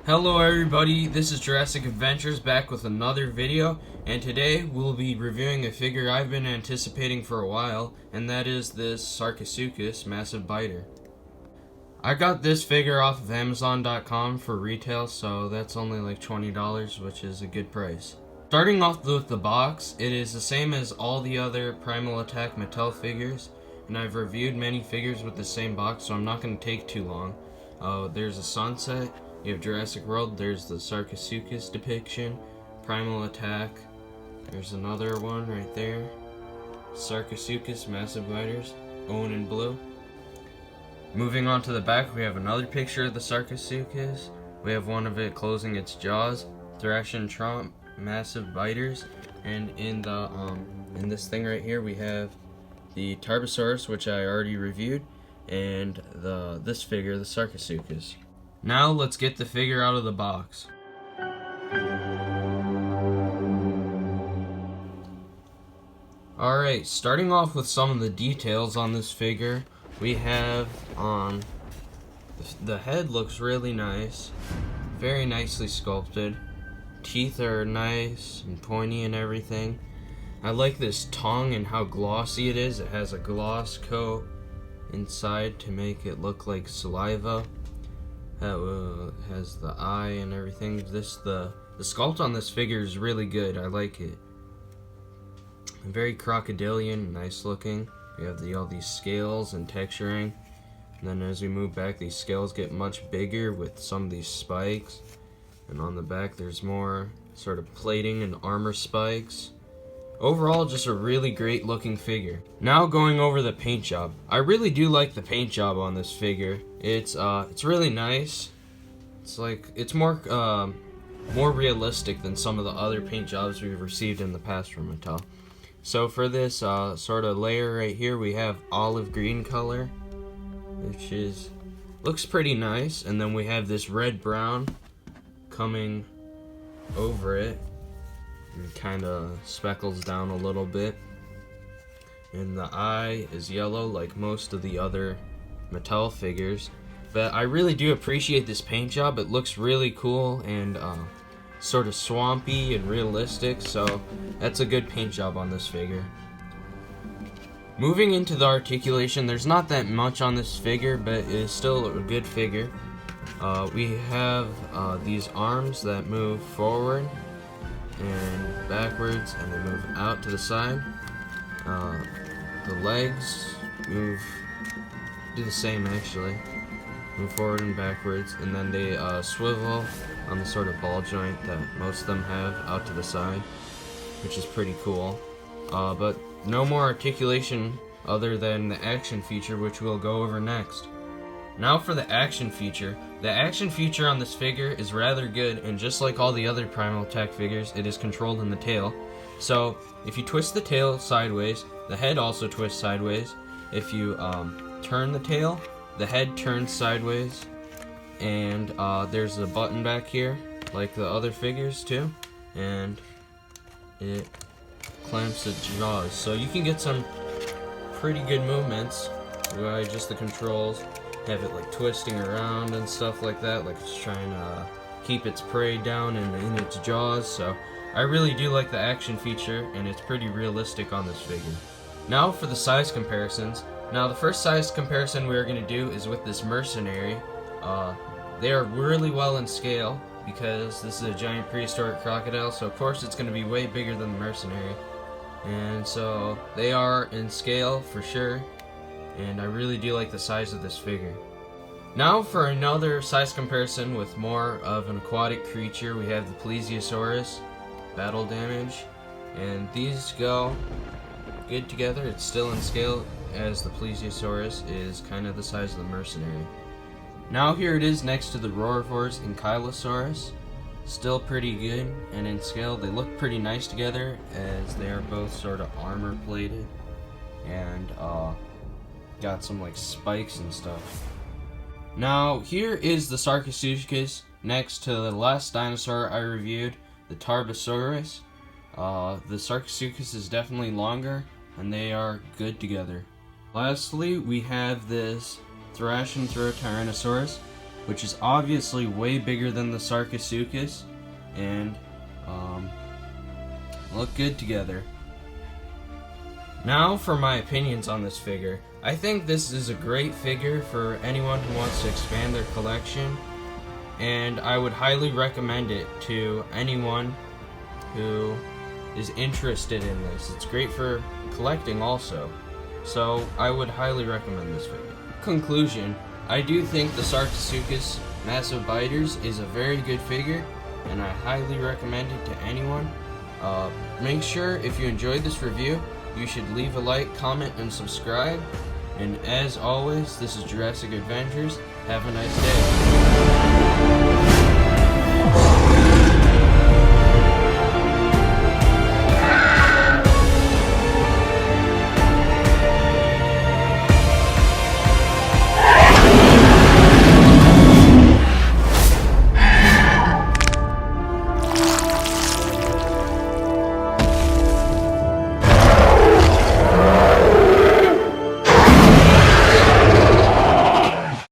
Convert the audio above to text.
Hello everybody, this is Jurassic Adventures back with another video, and today we'll be reviewing a figure I've been anticipating for a while, and that is this Sarcosuchus massive biter. I got this figure off of Amazon.com for retail, so that's only like $20, which is a good price. Starting off with the box, it is the same as all the other Primal Attack Mattel figures, and I've reviewed many figures with the same box, so I'm not going to take too long. There's a sunset. You have Jurassic World, there's the Sarcosuchus depiction, Primal Attack, there's another one right there, Sarcosuchus, massive biters, own in blue. Moving on to the back, we have another picture of the Sarcosuchus, we have one of it closing its jaws, Thrash and Trump, massive biters, and in this thing right here we have the Tarbosaurus, which I already reviewed, and this figure, the Sarcosuchus. Now let's get the figure out of the box. Alright, starting off with some of the details on this figure, we have the head looks really nice, very nicely sculpted. Teeth are nice and pointy and everything. I like this tongue and how glossy it is. It has a gloss coat inside to make it look like saliva. That has the eye and everything. The sculpt on this figure is really good. I like it. Very crocodilian, nice looking. We have all these scales and texturing. And then as we move back, these scales get much bigger with some of these spikes. And on the back, there's more sort of plating and armor spikes. Overall, just a really great looking figure. Now going over the paint job. I really do like the paint job on this figure. It's really nice. It's more realistic than some of the other paint jobs we've received in the past from Mattel. So for this sort of layer right here, we have olive green color, which looks pretty nice, and then we have this red brown coming over it. It kind of speckles down a little bit, and the eye is yellow like most of the other Mattel figures. But I really do appreciate this paint job. It looks really cool and sort of swampy and realistic, so that's a good paint job on this figure. Moving into the articulation, there's not that much on this figure, but it is still a good figure. We have these arms that move forward and backwards, and they move out to the side. The legs do the same actually, move forward and backwards, and then they swivel on the sort of ball joint that most of them have out to the side, which is pretty cool. But no more articulation other than the action feature, which we'll go over next. Now for the action feature. The action feature on this figure is rather good, and just like all the other Primal Attack figures, it is controlled in the tail. So if you twist the tail sideways, the head also twists sideways. If you turn the tail, the head turns sideways, and there's a button back here like the other figures too, and it clamps the jaws. So you can get some pretty good movements by just the controls. Have it like twisting around and stuff like that, like it's trying to keep its prey down and in its jaws. So I really do like the action feature, and it's pretty realistic on this figure. Now for the size comparisons. Now the first size comparison we're going to do is with this mercenary. They are really well in scale because this is a giant prehistoric crocodile, so of course it's going to be way bigger than the mercenary. And so they are in scale for sure. And I really do like the size of this figure. Now for another size comparison with more of an aquatic creature, we have the Plesiosaurus, battle damage, and these go good together. It's still in scale as the Plesiosaurus is kind of the size of the mercenary. Now here it is next to the Roarvors and Ankylosaurus. Still pretty good and in scale. They look pretty nice together as they are both sort of armor plated and got some like spikes and stuff. Now here is the Sarcosuchus next to the last dinosaur I reviewed, the Tarbosaurus. The Sarcosuchus is definitely longer, and they are good together. Lastly, we have this Thrash and Tyrannosaurus. which is obviously way bigger than the Sarcosuchus, and look good together. Now for my opinions on this figure. I think this is a great figure for anyone who wants to expand their collection, and I would highly recommend it to anyone who is interested in this. It's great for collecting also, so I would highly recommend this figure. Conclusion, I do think the Sarcosuchus Massive Biters is a very good figure, and I highly recommend it to anyone. Make sure if you enjoyed this review, you should leave a like, comment, and subscribe. And as always, this is Jurassic Adventures. Have a nice day.